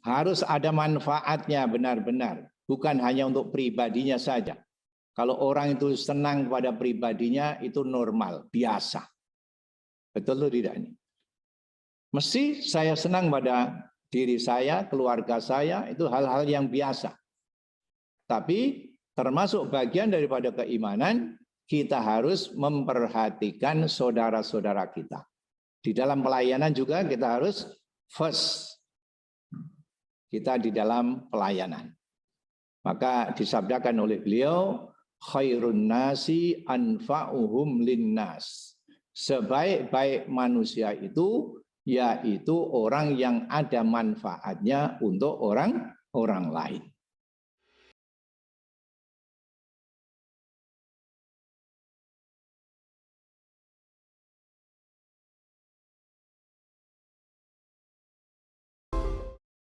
Harus ada manfaatnya benar-benar, bukan hanya untuk pribadinya saja. Kalau orang itu senang pada pribadinya, itu normal, biasa. Betul atau tidak ini? Mesti saya senang pada diri saya, keluarga saya, itu hal-hal yang biasa. Tapi termasuk bagian daripada keimanan, kita harus memperhatikan saudara-saudara kita. Di dalam pelayanan juga kita harus first. Kita di dalam pelayanan. Maka disabdakan oleh beliau, khairun nasi anfa'uhum linnas. Sebaik-baik manusia itu, yaitu orang yang ada manfaatnya untuk orang lain.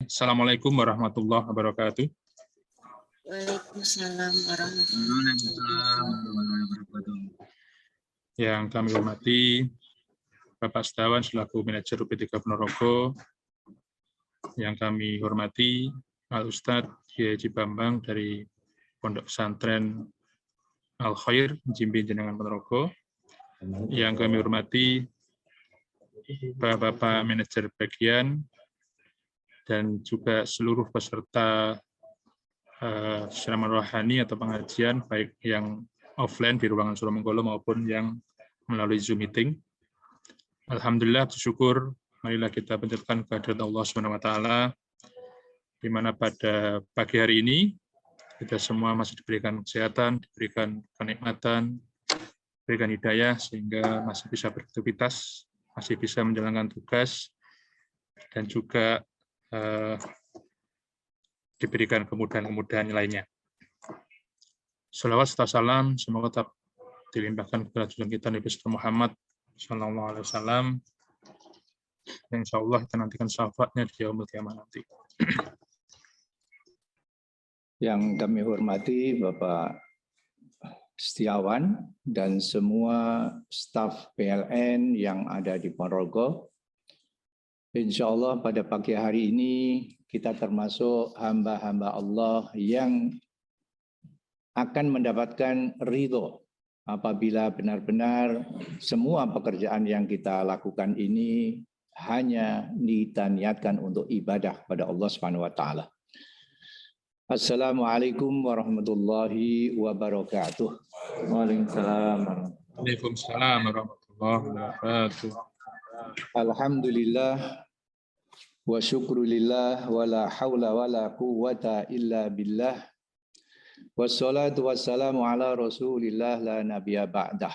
Assalamualaikum warahmatullahi wabarakatuh. Waalaikumsalam warahmatullahi wabarakatuh. Yang kami hormati Bapak Setiawan selaku manajer UP3 Ponorogo, yang kami hormati Al Ustadz Kiai Haji Bambang dari Pondok Pesantren Al Khair Jimbi Jenengan Ponorogo, yang kami hormati Bapak manajer bagian dan juga seluruh peserta ceramah rohani atau pengajian, baik yang offline di ruangan Suromenggolo maupun yang melalui Zoom meeting. Alhamdulillah, bersyukur, marilah kita panjatkan kehadirat Allah SWT, di mana pada pagi hari ini kita semua masih diberikan kesehatan, diberikan kenikmatan, diberikan hidayah, sehingga masih bisa beraktivitas, masih bisa menjalankan tugas, dan juga diberikan kemudahan-kemudahan lainnya. Salawat serta salam semoga tetap dilimpahkan kepada junjungan kita Nabi Muhammad SAW, yang insya Allah kita nantikan syafaatnya di yaumul qiyamah nanti. Yang kami hormati Bapak Setiawan dan semua staf PLN yang ada di Ponorogo. Insya Allah pada pagi hari ini kita termasuk hamba-hamba Allah yang akan mendapatkan ridho apabila benar-benar semua pekerjaan yang kita lakukan ini hanya kita niatkan untuk ibadah kepada Allah Subhanahu wa taala. Assalamualaikum warahmatullahi wabarakatuh. Waalaikumsalam. Waalaikumsalam warahmatullahi wabarakatuh. Alhamdulillah wa syukrulillah wa la hawla wa la quwwata illa billah. Wassalatu wassalamu ala Rasulillah la nabiyya ba'dah.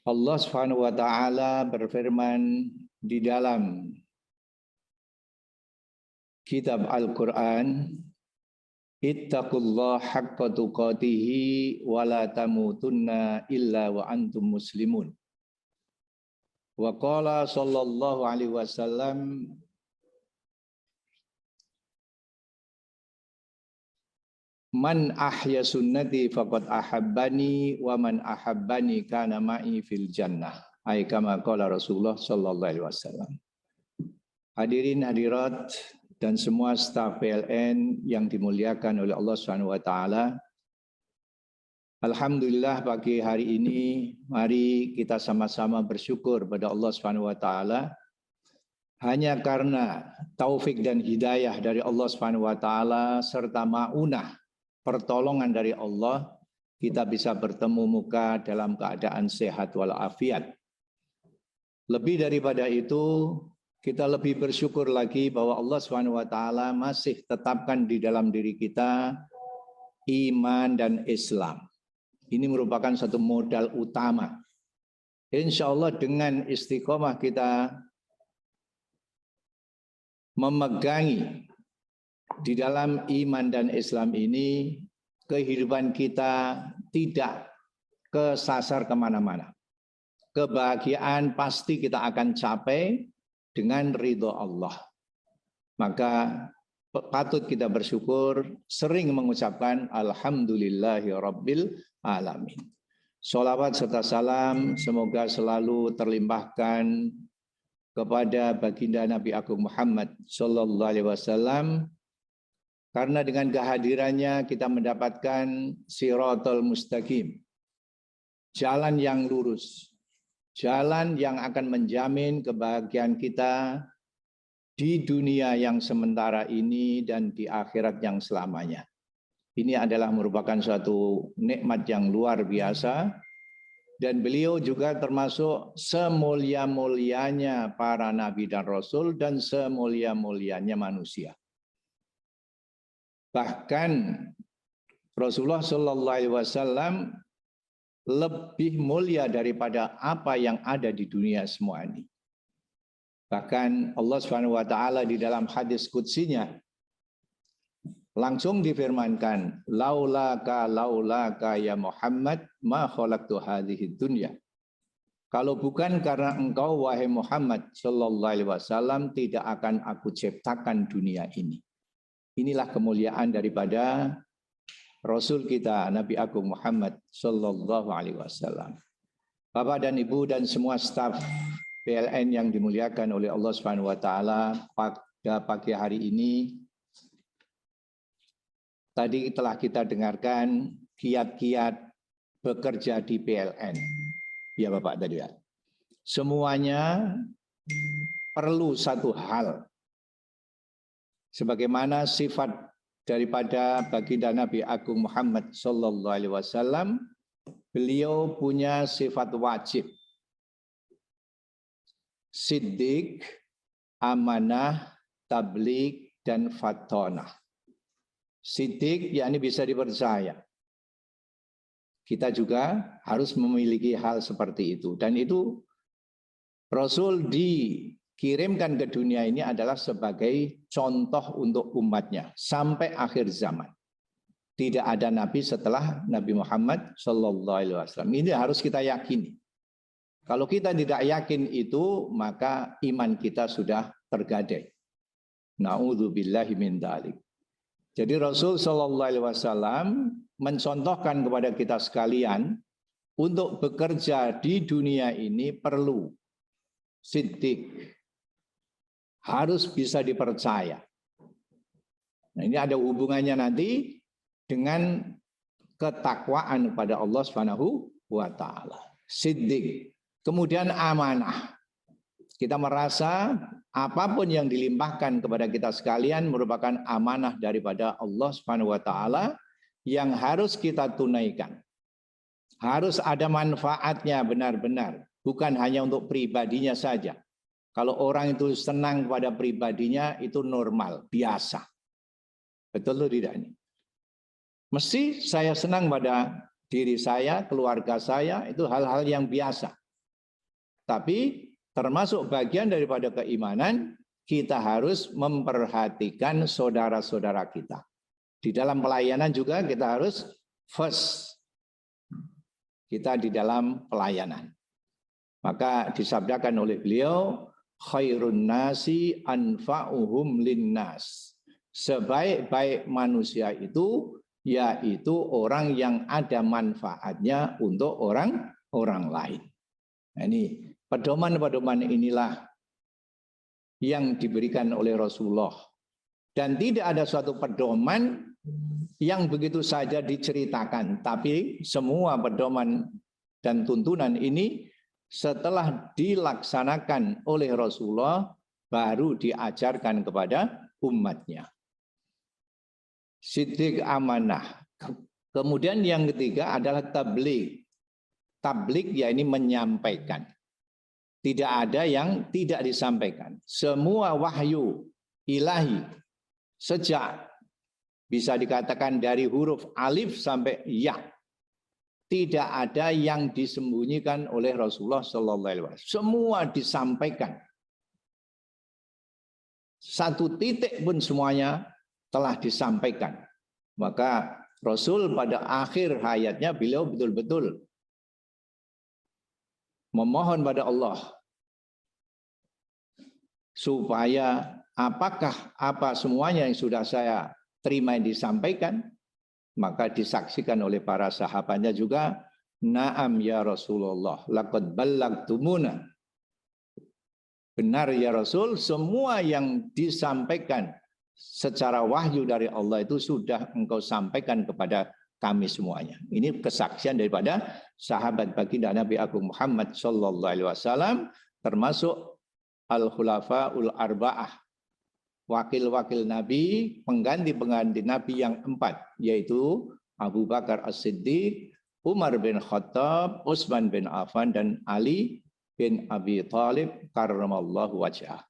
Allah Subhanahu wa taala berfirman di dalam kitab Al-Qur'an, ittaqullaha haqqa tuqatih wa la tamutunna illa wa antum muslimun. Wa qala sallallahu alaihi wasallam, man ahya sunnati faqad ahabbani wa man ahabbani kana ma'i fil jannah. Ai kama qala Rasulullah sallallahu alaihi wasallam. Hadirin hadirat dan semua staf PLN yang dimuliakan oleh Allah Subhanahu wa taala. Alhamdulillah pagi hari ini mari kita sama-sama bersyukur pada Allah Subhanahu wa taala. Hanya karena taufik dan hidayah dari Allah Subhanahu wa taala serta maunah pertolongan dari Allah, kita bisa bertemu muka dalam keadaan sehat walafiat. Lebih daripada itu, kita lebih bersyukur lagi bahwa Allah Subhanahu wa taala masih tetapkan di dalam diri kita iman dan Islam. Ini merupakan satu modal utama. Insya Allah dengan istiqomah kita memegangi di dalam iman dan Islam ini, kehidupan kita tidak kesasar kemana-mana. Kebahagiaan pasti kita akan capai dengan ridho Allah. Maka patut kita bersyukur, sering mengucapkan Alhamdulillahi Rabbil Alamin. Sholawat serta salam semoga selalu terlimpahkan kepada baginda Nabi Agung Muhammad Sallallahu Alaihi Wasallam, karena dengan kehadirannya kita mendapatkan Siratal Mustaqim, jalan yang lurus, jalan yang akan menjamin kebahagiaan kita di dunia yang sementara ini dan di akhirat yang selamanya. Ini adalah merupakan suatu nikmat yang luar biasa, dan beliau juga termasuk semulia-mulianya para nabi dan rasul dan semulia-mulianya manusia. Bahkan Rasulullah Shallallahu Alaihi Wasallam lebih mulia daripada apa yang ada di dunia semua ini. Bahkan Allah Subhanahu Wa Taala di dalam hadis qudsinya langsung difirmankan, laulaka ya Muhammad ma khalaqtu hadhihi dunya. Kalau bukan karena engkau wahai Muhammad Shallallahu Alaihi Wasallam, tidak akan aku ciptakan dunia ini. Inilah kemuliaan daripada Rasul kita Nabi Agung Muhammad Sallallahu Alaihi Wasallam. Bapak dan Ibu dan semua staf PLN yang dimuliakan oleh Allah Subhanahu Wa Taala, pada pagi hari ini tadi telah kita dengarkan kiat-kiat bekerja di PLN. Ya Bapak tadi ya. Semuanya perlu satu hal. Sebagaimana sifat daripada baginda Nabi Agung Muhammad Sallallahu Alaihi Wasallam, beliau punya sifat wajib, siddiq, amanah, tabligh, dan fatonah. Siddiq yakni bisa dipercaya. Kita juga harus memiliki hal seperti itu, dan itu Rasul dikirimkan ke dunia ini adalah sebagai contoh untuk umatnya sampai akhir zaman. Tidak ada nabi setelah Nabi Muhammad Sallallahu Alaihi Wasallam. Ini harus kita yakini. Kalau kita tidak yakin itu, maka iman kita sudah tergadai. Na'udzubillahi min dzalik. Jadi Rasul Sallallahu Alaihi Wasallam mencontohkan kepada kita sekalian untuk bekerja di dunia ini perlu siddiq, harus bisa dipercaya. Nah, ini ada hubungannya nanti dengan ketakwaan pada Allah Subhanahu wa Ta'ala. Siddiq. Kemudian amanah. Kita merasa apapun yang dilimpahkan kepada kita sekalian merupakan amanah daripada Allah Subhanahu wa Ta'ala yang harus kita tunaikan. Harus ada manfaatnya benar-benar, bukan hanya untuk pribadinya saja. Kalau orang itu senang pada pribadinya, itu normal, biasa. Betul atau tidak ini? Mesti saya senang pada diri saya, keluarga saya, itu hal-hal yang biasa. Tapi termasuk bagian daripada keimanan, kita harus memperhatikan saudara-saudara kita. Di dalam pelayanan juga kita harus first. Kita di dalam pelayanan. Maka disabdakan oleh beliau, khairun nasi anfa'uhum linnas. Sebaik-baik manusia itu, yaitu orang yang ada manfaatnya untuk orang lain. Nah, ini pedoman-pedoman inilah yang diberikan oleh Rasulullah. Dan tidak ada suatu pedoman yang begitu saja diceritakan. Tapi semua pedoman dan tuntunan ini setelah dilaksanakan oleh Rasulullah, baru diajarkan kepada umatnya. Siddiq, amanah. Kemudian yang ketiga adalah tabligh. Tabligh yakni menyampaikan. Tidak ada yang tidak disampaikan. Semua wahyu ilahi, sejak bisa dikatakan dari huruf alif sampai ya, tidak ada yang disembunyikan oleh Rasulullah Sallallahu Alaihi Wasallam. Semua disampaikan. Satu titik pun semuanya telah disampaikan. Maka Rasul pada akhir hayatnya beliau betul-betul memohon pada Allah supaya apa semuanya yang sudah saya terima yang disampaikan, maka disaksikan oleh para sahabatnya juga, na'am ya Rasulullah, laqad ballagtumuna. Benar ya Rasul, semua yang disampaikan secara wahyu dari Allah itu sudah engkau sampaikan kepada kami semuanya. Ini kesaksian daripada sahabat baginda Nabi Agung Muhammad sallallahu alaihi wasallam, termasuk al-khulafaul arba'ah, wakil-wakil Nabi, pengganti-pengganti Nabi yang 4, yaitu Abu Bakar As-Siddiq, Umar bin Khattab, Utsman bin Affan, dan Ali bin Abi Thalib karramallahu wajhah.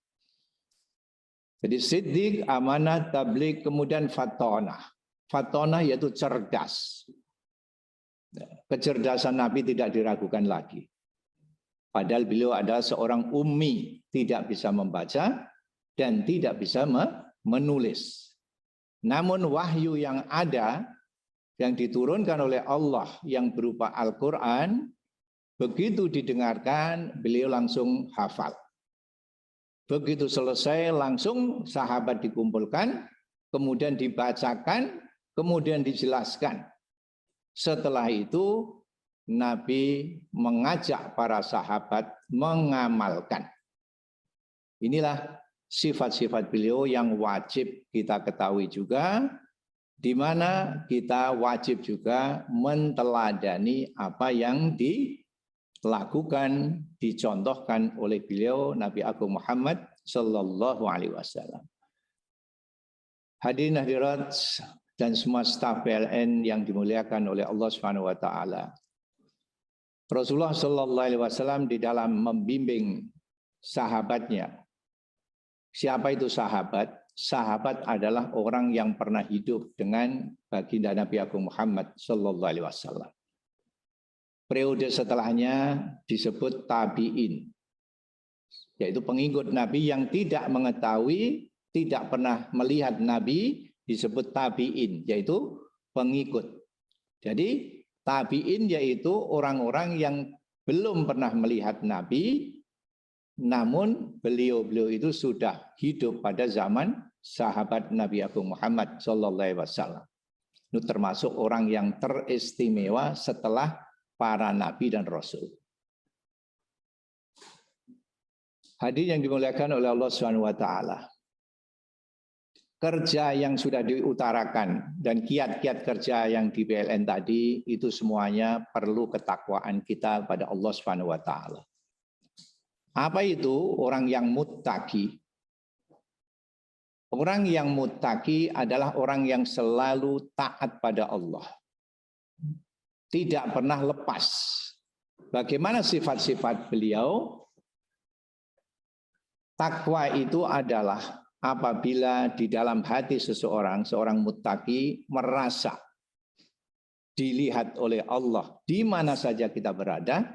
Jadi Siddiq, amanah, tabligh, kemudian fatonah. Fatonah yaitu cerdas. Kecerdasan Nabi tidak diragukan lagi. Padahal beliau adalah seorang ummi, tidak bisa membaca dan tidak bisa menulis. Namun wahyu yang ada, yang diturunkan oleh Allah yang berupa Al-Quran, begitu didengarkan, beliau langsung hafal. Begitu selesai, langsung sahabat dikumpulkan, kemudian dibacakan, kemudian dijelaskan. Setelah itu, Nabi mengajak para sahabat mengamalkan. Inilah sifat-sifat beliau yang wajib kita ketahui juga, di mana kita wajib juga menteladani apa yang dilakukan, dicontohkan oleh beliau Nabi Agung Muhammad sallallahu alaihi wasallam. Hadirin hadirat dan semua staf PLN yang dimuliakan oleh Allah Subhanahu wa taala. Rasulullah sallallahu alaihi wasallam di dalam membimbing sahabatnya. Siapa itu sahabat? Sahabat adalah orang yang pernah hidup dengan baginda Nabi Agung Muhammad sallallahu alaihi wasallam. Periode setelahnya disebut tabi'in, yaitu pengikut Nabi yang tidak mengetahui, tidak pernah melihat Nabi, disebut tabi'in, yaitu pengikut. Jadi tabi'in yaitu orang-orang yang belum pernah melihat Nabi, namun beliau-beliau itu sudah hidup pada zaman sahabat Nabi Agung Muhammad sallallahu alaihi wasallam. Itu termasuk orang yang teristimewa setelah para nabi dan rasul. Hadirin yang dimuliakan oleh Allah Subhanahu wa taala. Kerja yang sudah diutarakan dan kiat-kiat kerja yang di PLN tadi itu semuanya perlu ketakwaan kita pada Allah Subhanahu wa taala. Apa itu orang yang muttaqi? Orang yang muttaqi adalah orang yang selalu taat pada Allah. Tidak pernah lepas. Bagaimana sifat-sifat beliau? Takwa itu adalah apabila di dalam hati seseorang, seorang muttaqi merasa dilihat oleh Allah di mana saja kita berada,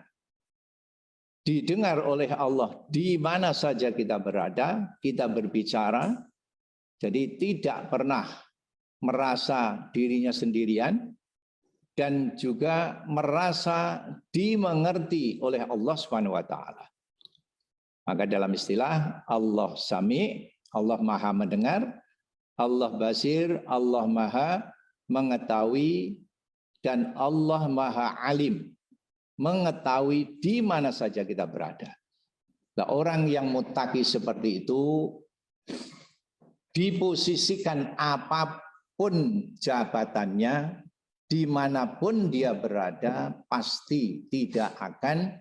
didengar oleh Allah di mana saja kita berada, kita berbicara, jadi tidak pernah merasa dirinya sendirian dan juga merasa dimengerti oleh Allah Subhanahu wa taala. Maka dalam istilah Allah Sami, Allah Maha mendengar, Allah Basir, Allah Maha mengetahui, dan Allah Maha Alim, mengetahui di mana saja kita berada. Nah, orang yang muttaqi seperti itu diposisikan apapun jabatannya, dimanapun dia berada, pasti tidak akan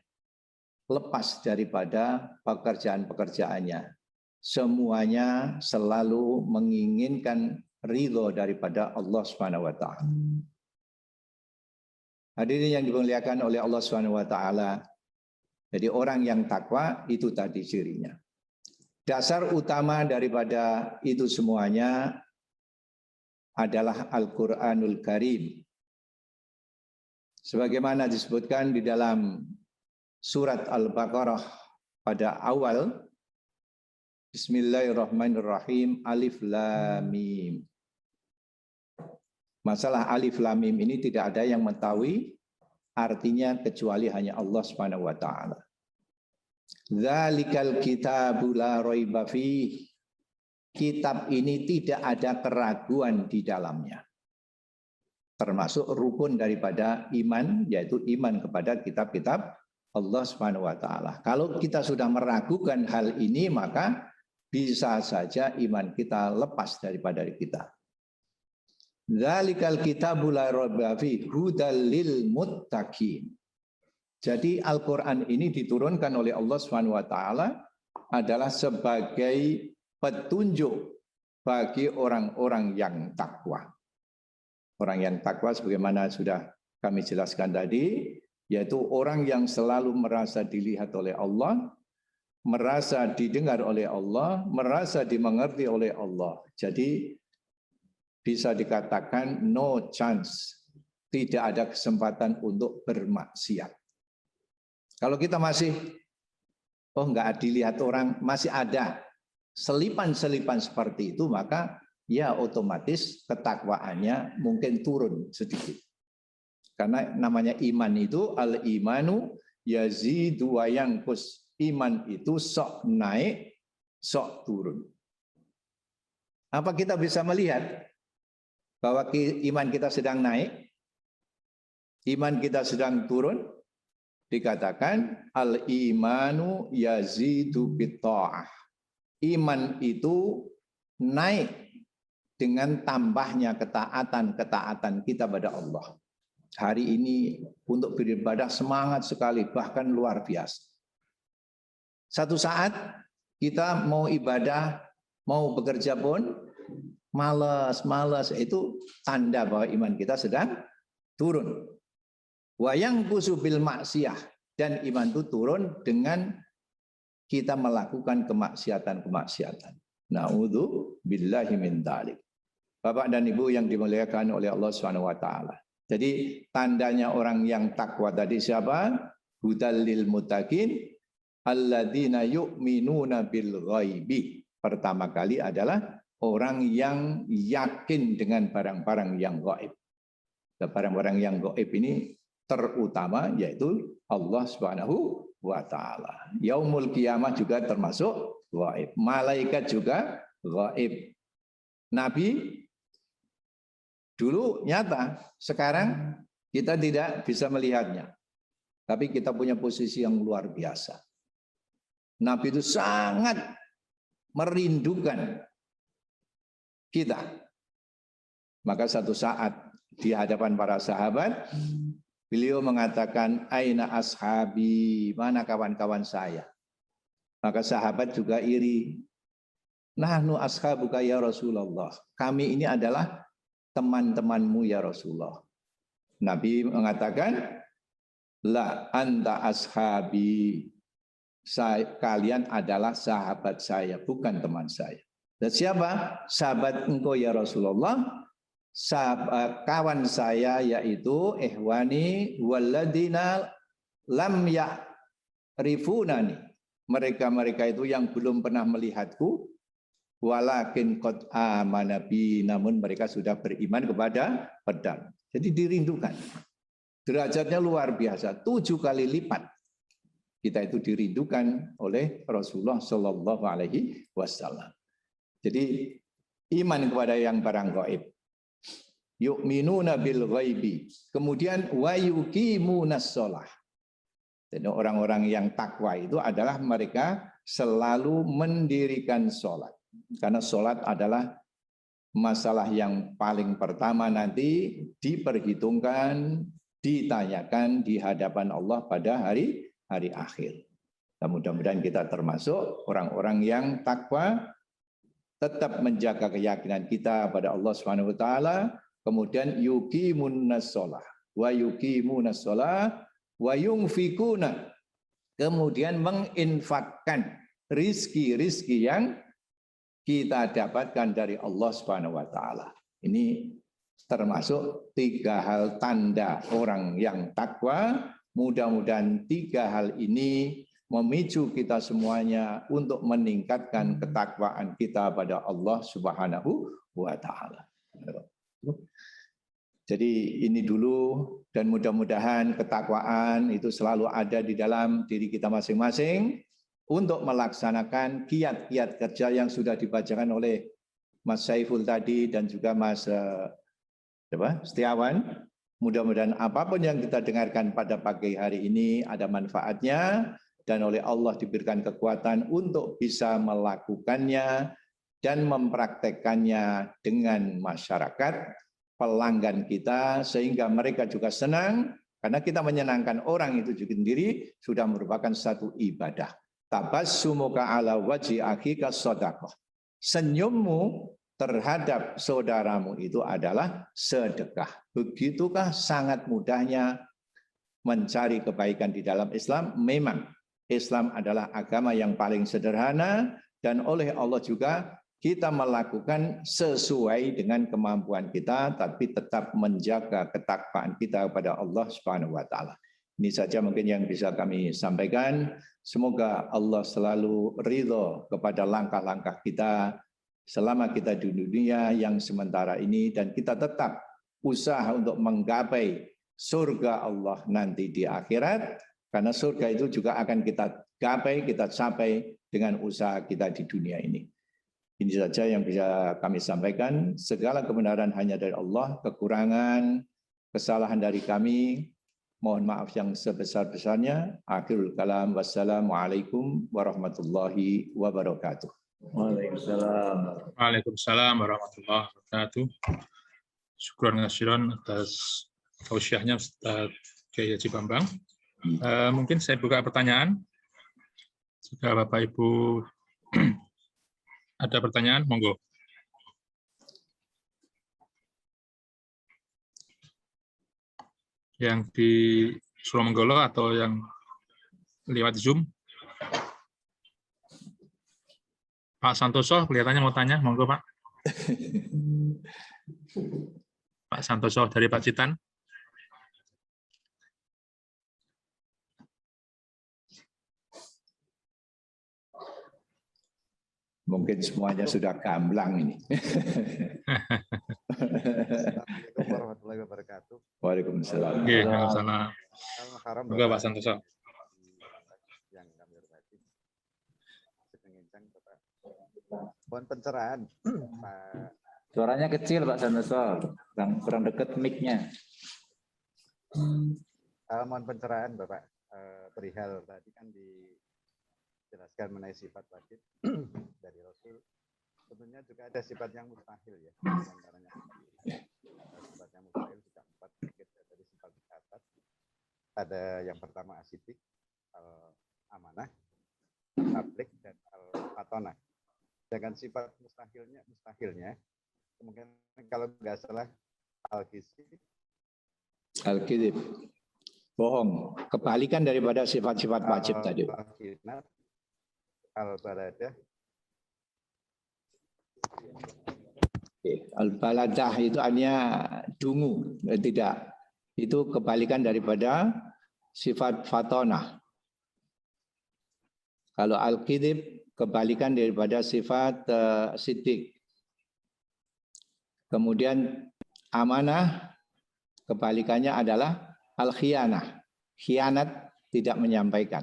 lepas daripada pekerjaan-pekerjaannya. Semuanya selalu menginginkan ridho daripada Allah Subhanahu wa taala. Hadirin yang dimuliakan oleh Allah Subhanahu wa taala. Jadi orang yang takwa itu tadi cirinya. Dasar utama daripada itu semuanya adalah Al-Qur'anul Karim. Sebagaimana disebutkan di dalam surat Al-Baqarah pada awal, Bismillahirrahmanirrahim, Alif Lam Mim. Masalah Alif Lam Mim ini tidak ada yang mengetahui artinya kecuali hanya Allah Subhanahu wa taala. Dzalikal kitabu la raiba fih. Kitab ini tidak ada keraguan di dalamnya. Termasuk rukun daripada iman, yaitu iman kepada kitab-kitab Allah Subhanahu wa taala. Kalau kita sudah meragukan hal ini, maka bisa saja iman kita lepas daripada kita. Dzalikal kitabul la raiba fihi hudal lil muttaqin. Jadi Al-Qur'an ini diturunkan oleh Allah Subhanahu wa taala adalah sebagai petunjuk bagi orang-orang yang takwa. Orang yang takwa sebagaimana sudah kami jelaskan tadi, yaitu orang yang selalu merasa dilihat oleh Allah, merasa didengar oleh Allah, merasa dimengerti oleh Allah. Jadi bisa dikatakan no chance, tidak ada kesempatan untuk bermaksiat. Kalau kita masih, nggak dilihat orang, masih ada selipan-selipan seperti itu, maka ya otomatis ketakwaannya mungkin turun sedikit. Karena namanya iman itu al-imanu yazidu wa yanqus. Iman itu sok naik, sok turun. Apa kita bisa melihat bahwa iman kita sedang naik, iman kita sedang turun? Dikatakan al-imanu yazidu bitta'ah. Iman itu naik dengan tambahnya ketaatan kita pada Allah. Hari ini untuk beribadah semangat sekali, bahkan luar biasa. Satu saat kita mau ibadah, mau bekerja pun malas, itu tanda bahwa iman kita sedang turun. Wayang kusubil maksiyah, dan iman itu turun dengan kita melakukan kemaksiatan. Na'udzu billahi min dzalik. Bapak dan Ibu yang dimuliakan oleh Allah Subhanahu wa taala. Jadi tandanya orang yang takwa tadi siapa? Hudal lil muttaqin alladzina yu'minuna bil ghaibi. Pertama kali adalah orang yang yakin dengan barang-barang yang gaib. Barang-barang yang gaib ini terutama yaitu Allah Subhanahu wa taala. Yaumul kiamah juga termasuk gaib. Malaikat juga gaib. Nabi dulu nyata, sekarang kita tidak bisa melihatnya. Tapi kita punya posisi yang luar biasa. Nabi itu sangat merindukan kita. Maka satu saat di hadapan para sahabat, beliau mengatakan, "Aina ashabi?" Mana kawan-kawan saya? Maka sahabat juga iri. "Nahnu ashabuka ya Rasulullah." Kami ini adalah teman-temanmu ya Rasulullah. Nabi mengatakan, "La anta ashabi." Kalian adalah sahabat saya, bukan teman saya. Dan siapa? Sahabat engkau ya Rasulullah. Kawan saya yaitu ihwani walladina lam ya'rifunani. Mereka-mereka itu yang belum pernah melihatku, walakin qad amana bi, namun mereka sudah beriman kepada pedang. Jadi dirindukan. Derajatnya luar biasa, 7 kali lipat. Kita itu dirindukan oleh Rasulullah Shallallahu Alaihi Wasallam. Jadi iman kepada yang barang gaib. Yu'minuna bil ghaibi. Kemudian wa yuqimunas shalah. Jadi orang-orang yang takwa itu adalah mereka selalu mendirikan sholat. Karena sholat adalah masalah yang paling pertama nanti diperhitungkan, ditanyakan di hadapan Allah pada hari akhir. Dan mudah-mudahan kita termasuk orang-orang yang takwa, tetap menjaga keyakinan kita pada Allah Subhanahu wa taala, kemudian yuqimunas shalah wa yuqimunas shalah wa yunfikuna, kemudian menginfakkan rizki-rizki yang kita dapatkan dari Allah Subhanahu wa taala. Ini termasuk 3 hal tanda orang yang takwa. Mudah-mudahan 3 hal ini memicu kita semuanya untuk meningkatkan ketakwaan kita pada Allah Subhanahu wa taala. Jadi ini dulu, dan mudah-mudahan ketakwaan itu selalu ada di dalam diri kita masing-masing untuk melaksanakan kiat-kiat kerja yang sudah dibacakan oleh Mas Saiful tadi dan juga Mas Setiawan. Mudah-mudahan apapun yang kita dengarkan pada pagi hari ini ada manfaatnya dan oleh Allah diberikan kekuatan untuk bisa melakukannya dan mempraktekkannya dengan masyarakat, pelanggan kita, sehingga mereka juga senang, karena kita menyenangkan orang itu juga sendiri sudah merupakan satu ibadah. Tabassumuka ala wajhi akhika shadaqah. Senyummu terhadap saudaramu itu adalah sedekah. Begitukah sangat mudahnya mencari kebaikan di dalam Islam? Memang Islam adalah agama yang paling sederhana dan oleh Allah juga kita melakukan sesuai dengan kemampuan kita, tapi tetap menjaga ketakwaan kita kepada Allah Subhanahu wa taala. Ini saja mungkin yang bisa kami sampaikan. Semoga Allah selalu ridho kepada langkah-langkah kita selama kita di dunia yang sementara ini, dan kita tetap usaha untuk menggapai surga Allah nanti di akhirat, karena surga itu juga akan kita gapai, kita capai dengan usaha kita di dunia ini. Ini saja yang bisa kami sampaikan. Segala kebenaran hanya dari Allah, kekurangan, kesalahan dari kami, mohon maaf yang sebesar-besarnya. Akhirul kalam, wassalamualaikum warahmatullahi wabarakatuh. Waalaikumsalam. Waalaikumsalam warahmatullahi wabarakatuh. Syukran kasiran atas tausiahnya Ustaz Kiai Haji Bambang. Mungkin saya buka pertanyaan. Jika Bapak Ibu ada pertanyaan, monggo. Yang di Suromenggolo atau yang lewat Zoom? Pak Santoso kelihatannya mau tanya, monggo Pak. Pak Santoso dari Pak Citan. Mungkin semuanya sudah gamblang ini. Assalamualaikum warahmatullahi wabarakatuh. Waalaikumsalam. Waalaikumsalam. Monggo Pak Santoso. Yang kami hormati, sekengincang Bapak. Mohon pencerahan, Pak. Suaranya kecil Pak Santoso, kurang dekat mic-nya. Mohon pencerahan Bapak, perihal tadi kan dijelaskan mengenai sifat wajib dari Rasul. Tentunya juga ada sifat yang mustahil ya. Antaranya sifat yang mustahil juga 4 dari sifat atas. Ada yang pertama asidik, amanah, tablik, dan al-fatonah. Dengan sifat mustahilnya, kemungkinan kalau nggak salah Al-Kidib, bohong, kebalikan daripada sifat-sifat wajib tadi. Al-baladah. Al-baladah itu artinya dungu, tidak. Itu kebalikan daripada sifat fatonah. Kalau al-kidib kebalikan daripada sifat sidik. Kemudian amanah kebalikannya adalah al-khianah. Khianat, tidak menyampaikan.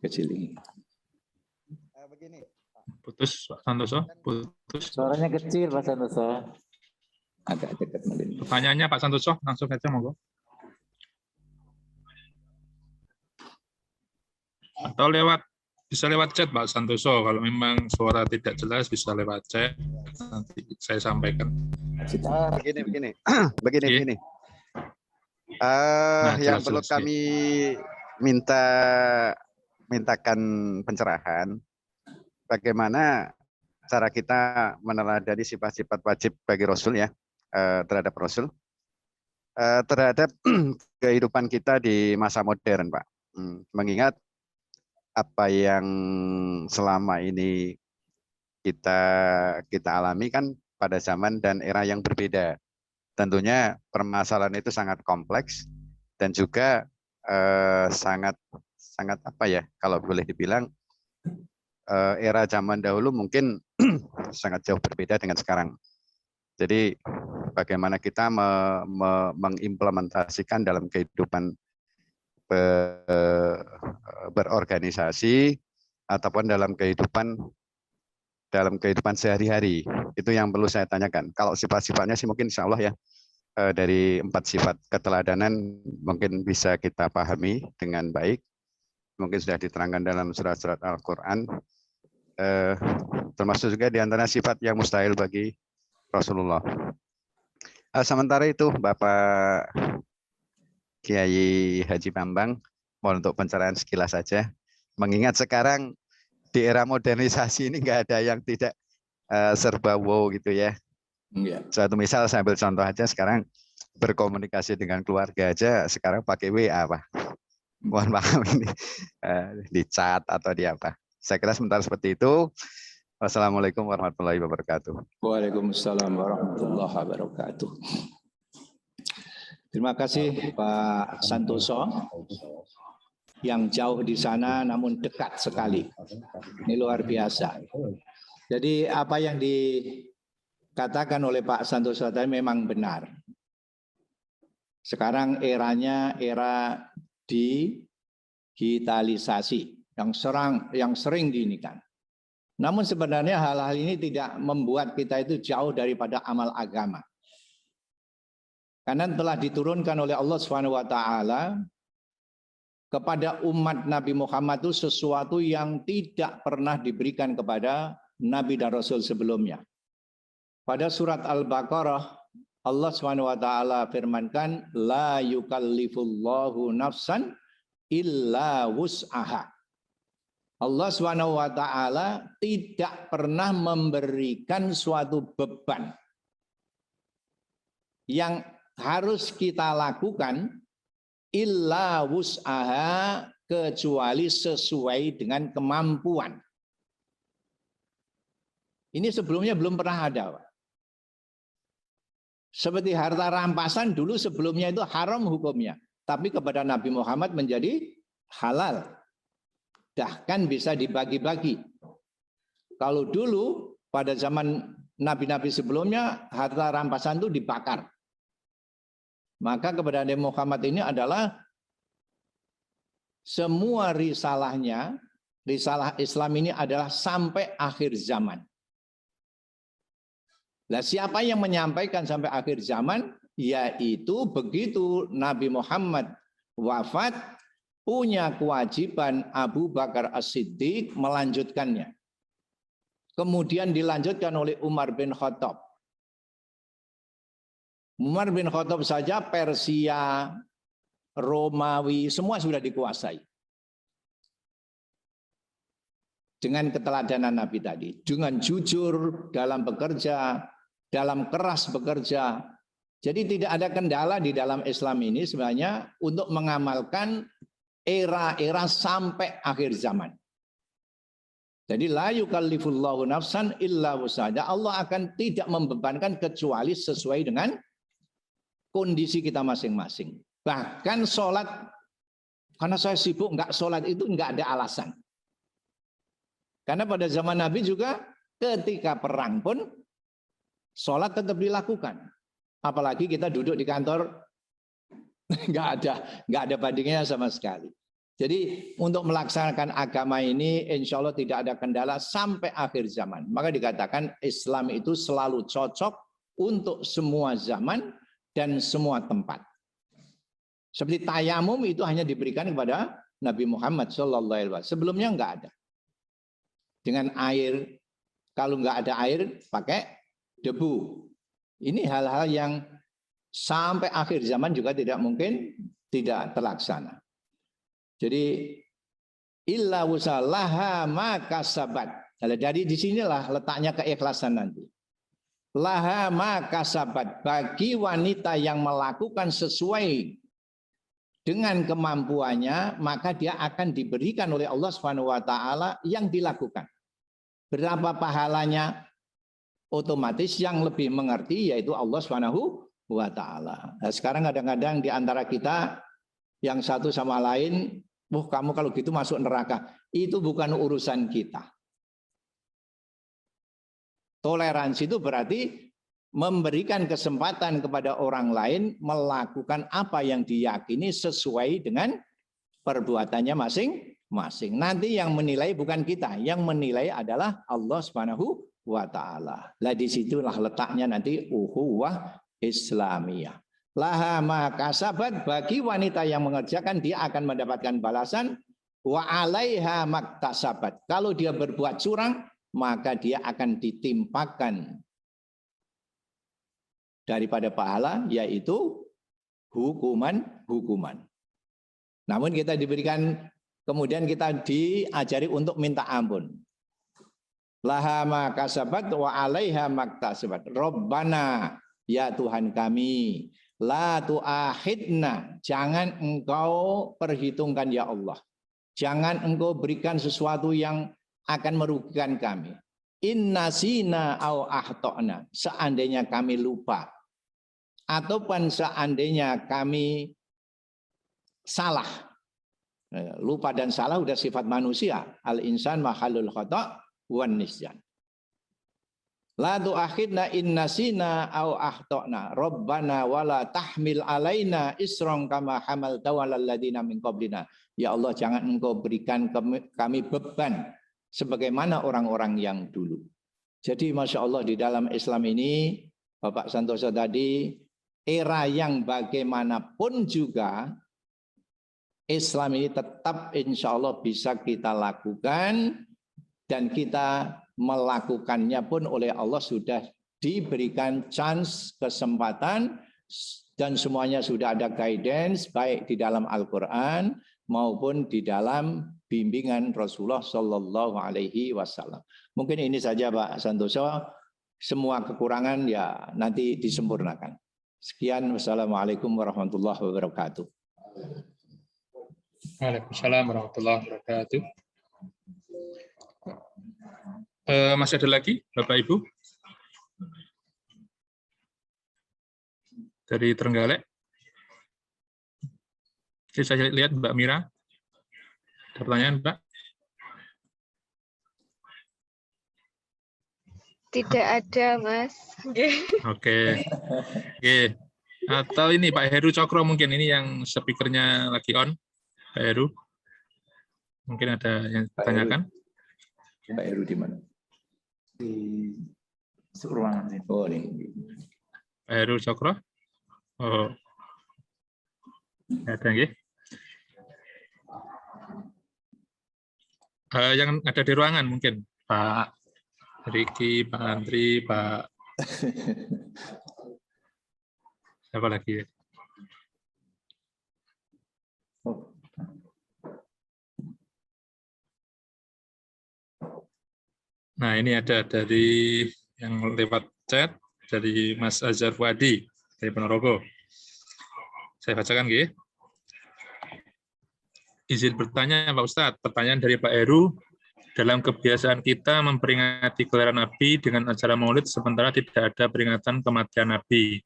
Kecil ini. Begini. Putus Pak Santoso, putus. Suaranya kecil Pak Santoso. Agak dekat mungkin. Pertanyaannya Pak Santoso, langsung saja monggo. Atau bisa lewat chat Pak Santoso. Kalau memang suara tidak jelas bisa lewat chat. Nanti saya sampaikan. Begini. Nah, Yang jelas, perlu jelas, kami mintakan pencerahan, bagaimana cara kita meneladani sifat-sifat wajib bagi Rasul ya, terhadap Rasul, terhadap kehidupan kita di masa modern, Pak. Mengingat apa yang selama ini kita alami kan pada zaman dan era yang berbeda. Tentunya permasalahan itu sangat kompleks dan juga sangat apa ya, kalau boleh dibilang era zaman dahulu mungkin sangat jauh berbeda dengan sekarang. Jadi bagaimana kita mengimplementasikan dalam kehidupan berorganisasi ataupun dalam kehidupan dalam kehidupan sehari-hari. Itu yang perlu saya tanyakan. Kalau sifat-sifatnya sih mungkin insya Allah ya, dari 4 sifat keteladanan mungkin bisa kita pahami dengan baik. Mungkin sudah diterangkan dalam surat-surat Al-Quran. Termasuk juga di antara sifat yang mustahil bagi Rasulullah. Sementara itu Bapak Kiai Haji Bambang, mohon untuk pencerahan sekilas saja. Mengingat sekarang di era modernisasi ini nggak ada yang tidak serba wow gitu ya. Suatu misal saya ambil contoh aja, sekarang berkomunikasi dengan keluarga aja sekarang pakai WA Pak. Mohon maaf ini di chat atau di apa. Saya kira sementara seperti itu. Wassalamualaikum warahmatullahi wabarakatuh. Waalaikumsalam warahmatullahi wabarakatuh. Terima kasih Pak Santoso yang jauh di sana namun dekat sekali. Ini luar biasa. Jadi apa yang dikatakan oleh Pak Santoso tadi memang benar. Sekarang eranya era digitalisasi yang sering diinikan. Namun sebenarnya hal-hal ini tidak membuat kita itu jauh daripada amal agama. Karena telah diturunkan oleh Allah SWT kepada umat Nabi Muhammad itu sesuatu yang tidak pernah diberikan kepada Nabi dan Rasul sebelumnya. Pada surat Al-Baqarah, Allah SWT firmankan, La yukallifullahu nafsan illa wus'aha. Allah SWT tidak pernah memberikan suatu beban yang harus kita lakukan illa wus'aha, kecuali sesuai dengan kemampuan. Ini sebelumnya belum pernah ada, Pak. Seperti harta rampasan dulu sebelumnya itu haram hukumnya, tapi kepada Nabi Muhammad menjadi halal. Bahkan bisa dibagi-bagi. Kalau dulu pada zaman nabi-nabi sebelumnya harta rampasan itu dibakar. Maka kepada Nabi Muhammad ini adalah semua risalahnya, risalah Islam ini adalah sampai akhir zaman. Nah, siapa yang menyampaikan sampai akhir zaman? Yaitu begitu Nabi Muhammad wafat, punya kewajiban Abu Bakar As-Siddiq melanjutkannya. Kemudian dilanjutkan oleh Umar bin Khattab. Umar bin Khattab saja Persia, Romawi, semua sudah dikuasai. Dengan keteladanan Nabi tadi. Dengan jujur dalam bekerja, dalam keras bekerja. Jadi tidak ada kendala di dalam Islam ini sebenarnya untuk mengamalkan era-era sampai akhir zaman. Jadi la yukallifullahu nafsan illa wus'aha. Allah akan tidak membebankan kecuali sesuai dengan kondisi kita masing-masing. Bahkan sholat, karena saya sibuk nggak sholat itu nggak ada alasan. Karena pada zaman Nabi juga ketika perang pun sholat tetap dilakukan. Apalagi kita duduk di kantor, nggak ada bandingnya sama sekali. Jadi untuk melaksanakan agama ini insya Allah tidak ada kendala sampai akhir zaman. Maka dikatakan Islam itu selalu cocok untuk semua zaman dan semua tempat. Seperti tayamum itu hanya diberikan kepada Nabi Muhammad SAW. Sebelumnya nggak ada. Dengan air, kalau nggak ada air pakai debu. Ini hal-hal yang sampai akhir zaman juga tidak mungkin tidak terlaksana. Jadi illa wusalaha ma kasabat. Jadi di sinilah letaknya keikhlasan nanti. Laha ma kasabat, bagi wanita yang melakukan sesuai dengan kemampuannya, maka dia akan diberikan oleh Allah SWT yang dilakukan. Berapa pahalanya? Otomatis yang lebih mengerti yaitu Allah SWT. Nah, sekarang kadang-kadang di antara kita yang satu sama lain, kamu kalau gitu masuk neraka. Itu bukan urusan kita. Toleransi itu berarti memberikan kesempatan kepada orang lain melakukan apa yang diyakini sesuai dengan perbuatannya masing. Nanti yang menilai bukan kita, yang menilai adalah Allah Subhanahu wa taala. Lah disitulah letaknya nanti ukhuwah Islamiyah. Laha ma kasabat, bagi wanita yang mengerjakan dia akan mendapatkan balasan, wa 'alaiha maktasabat. Kalau dia berbuat curang, maka dia akan ditimpakan daripada pahala, yaitu hukuman. Namun kita diberikan, kemudian kita diajari untuk minta ampun. Laha ma kasabat wa 'alaiha maktasabat. Rabbana, ya Tuhan kami, la tu'akhidna, jangan engkau perhitungkan ya Allah. Jangan engkau berikan sesuatu yang akan merugikan kami. Inna sina au ahtona, seandainya kami lupa. Ataupun seandainya kami salah. Lupa dan salah sudah sifat manusia. Al-insan mahalul khata' wan nisyan. La tu'akhidna inna sina au ahtona. Rabbana wala tahmil alaina isran kama hamalta walal ladina min qablina. Ya Allah, jangan engkau berikan kami beban sebagaimana orang-orang yang dulu. Jadi Masya Allah, di dalam Islam ini, Bapak Santoso tadi, era yang bagaimanapun juga, Islam ini tetap insya Allah bisa kita lakukan, dan kita melakukannya pun oleh Allah sudah diberikan chance, kesempatan, dan semuanya sudah ada guidance, baik di dalam Al-Quran maupun di dalam bimbingan Rasulullah Shallallahu Alaihi Wasallam. Mungkin ini saja Pak Santoso. Semua kekurangan ya nanti disempurnakan. Sekian, wassalamualaikum warahmatullahi wabarakatuh. Waalaikumsalam warahmatullahi wabarakatuh. Masih ada lagi Bapak Ibu dari Trenggalek? Saya lihat Mbak Mira. Ada pertanyaan, Mbak? Tidak ada, Mas. Oke. Oke. Atau ini Pak Heru Cokro mungkin, ini yang speakernya lagi on. Pak Heru. Mungkin ada yang ditanyakan. Pak Heru di mana? Di ruangan sini. Oh, ini. Pak Heru Cokro. Oh. Ada nggih? Yang ada di ruangan mungkin Pak Riki, Pak Andri, Pak siapa lagi? Nah, ini ada dari yang lewat chat dari Mas Azhar Fuadi dari Ponorogo. Saya bacakan nggih. Izin bertanya Pak Ustadz, pertanyaan dari Pak Heru. Dalam kebiasaan kita memperingati kelahiran Nabi dengan acara maulid, sementara tidak ada peringatan kematian Nabi.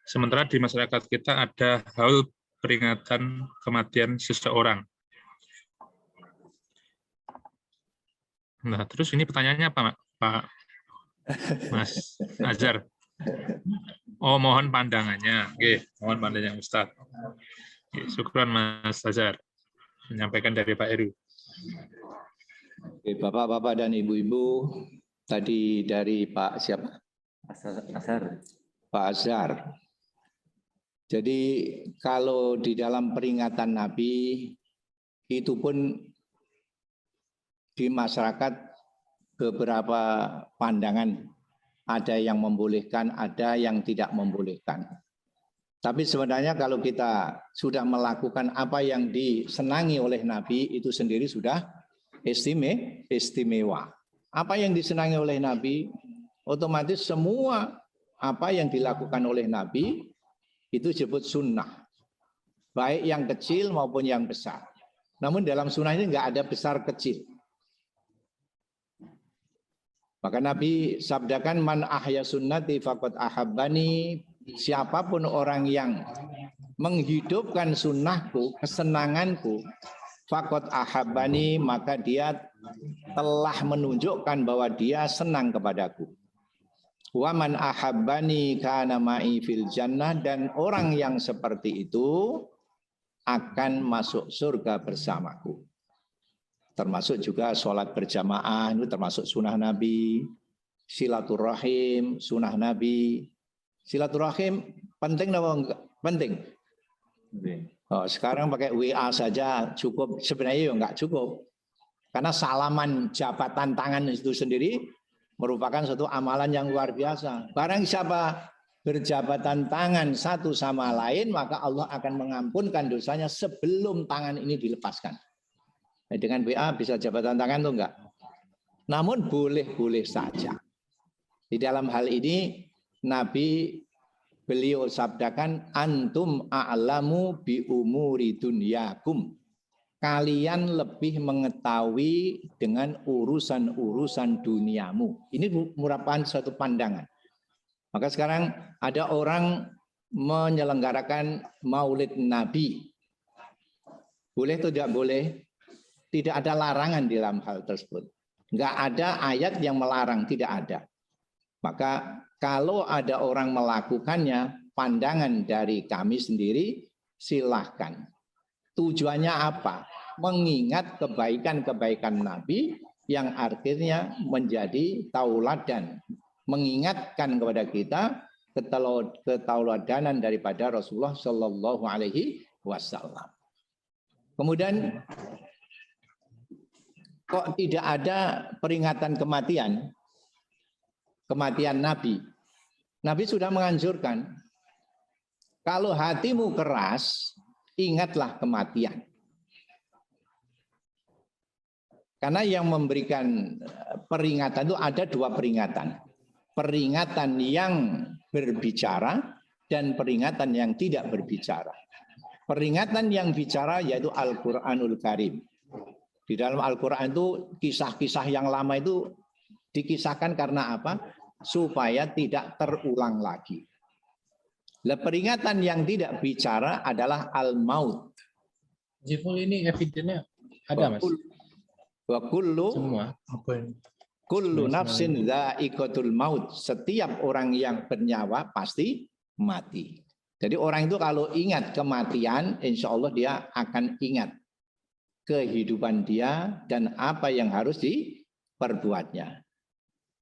Sementara di masyarakat kita ada haul peringatan kematian seseorang. Nah, terus ini pertanyaannya apa, Pak Mas Azhar? Oh, mohon pandangannya. Oke, mohon pandangannya Ustadz. Oke, syukran Mas Azhar menyampaikan dari Pak Heru. Oke, Bapak-bapak dan Ibu-ibu, tadi dari Pak siapa? Azhar. Pak Azhar. Jadi kalau di dalam peringatan Nabi itu pun di masyarakat beberapa pandangan, ada yang membolehkan, ada yang tidak membolehkan. Tapi sebenarnya kalau kita sudah melakukan apa yang disenangi oleh Nabi, itu sendiri sudah istimewa. Apa yang disenangi oleh Nabi, otomatis semua apa yang dilakukan oleh Nabi itu disebut sunnah. Baik yang kecil maupun yang besar. Namun dalam sunnah ini nggak ada besar kecil. Maka Nabi sabdakan, man ahya sunnati faqad ahabbani. Siapapun orang yang menghidupkan sunnahku, kesenanganku, faqad ahabbani, maka dia telah menunjukkan bahwa dia senang kepadaku. Wa man ahabbani kana ma'i fil jannah, dan orang yang seperti itu akan masuk surga bersamaku. Termasuk juga sholat berjamaah, itu termasuk sunnah Nabi. Silaturahim, sunnah Nabi. Silaturahim penting atau enggak? Penting. Oh, sekarang pakai WA saja cukup, sebenarnya ya enggak cukup. Karena salaman jabatan tangan itu sendiri merupakan satu amalan yang luar biasa. Barang siapa berjabatan tangan satu sama lain, maka Allah akan mengampunkan dosanya sebelum tangan ini dilepaskan. Nah, dengan WA bisa jabatan tangan tuh enggak? Namun boleh-boleh saja. Di dalam hal ini Nabi beliau sabdakan antum a'lamu bi umuri dunyakum. Kalian lebih mengetahui dengan urusan-urusan duniamu. Ini merupakan suatu pandangan. Maka sekarang ada orang menyelenggarakan Maulid Nabi. Boleh atau tidak boleh? Tidak ada larangan di dalam hal tersebut. Enggak ada ayat yang melarang, tidak ada. Maka kalau ada orang melakukannya, pandangan dari kami sendiri, silahkan. Tujuannya apa? Mengingat kebaikan-kebaikan Nabi yang akhirnya menjadi tauladan. Mengingatkan kepada kita ketauladanan daripada Rasulullah Shallallahu Alaihi Wasallam. Kemudian kok tidak ada peringatan kematian Nabi. Nabi sudah menganjurkan, kalau hatimu keras, ingatlah kematian. Karena yang memberikan peringatan itu ada dua peringatan. Peringatan yang berbicara dan peringatan yang tidak berbicara. Peringatan yang bicara yaitu Al-Quranul Karim. Di dalam Al-Quran itu kisah-kisah yang lama itu dikisahkan karena apa? Supaya tidak terulang lagi. Nah, peringatan yang tidak bicara adalah al-maut. Jiful ini evidennya ada, Mas? Wa kullu Semua. kullu nafsin dha'iqatul maut. Setiap orang yang bernyawa pasti mati. Jadi orang itu kalau ingat kematian, insya Allah dia akan ingat kehidupan dia dan apa yang harus diperbuatnya.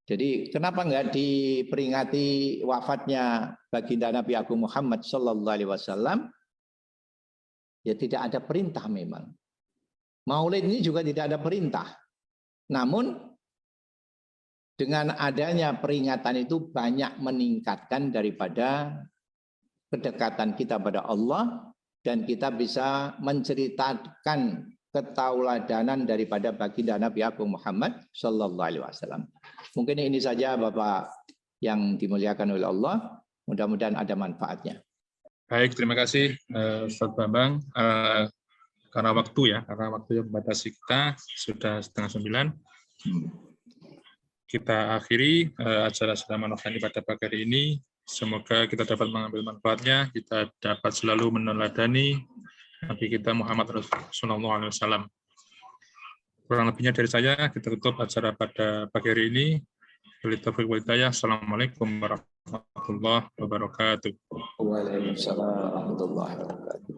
Jadi kenapa enggak diperingati wafatnya baginda Nabi Agung Muhammad Sallallahu Alaihi Wasallam? Ya tidak ada perintah memang. Maulid ini juga tidak ada perintah. Namun dengan adanya peringatan itu banyak meningkatkan daripada kedekatan kita pada Allah dan kita bisa menceritakan ketauladanan daripada baginda Nabi Agung Muhammad Sallallahu Alaihi Wasallam. Mungkin ini saja Bapak yang dimuliakan oleh Allah. Mudah-mudahan ada manfaatnya. Baik, terima kasih Ustaz Bambang. Karena waktu yang membatasi kita sudah 8:30. Kita akhiri acara Salaman Rohani pada pagi hari ini. Semoga kita dapat mengambil manfaatnya, kita dapat selalu meneladani Nabi kita Muhammad Rasulullah SAW. Kurang lebihnya dari saya, kita tutup acara pada pagi hari ini. Assalamualaikum warahmatullahi wabarakatuh. Waalaikumsalam warahmatullahi wabarakatuh.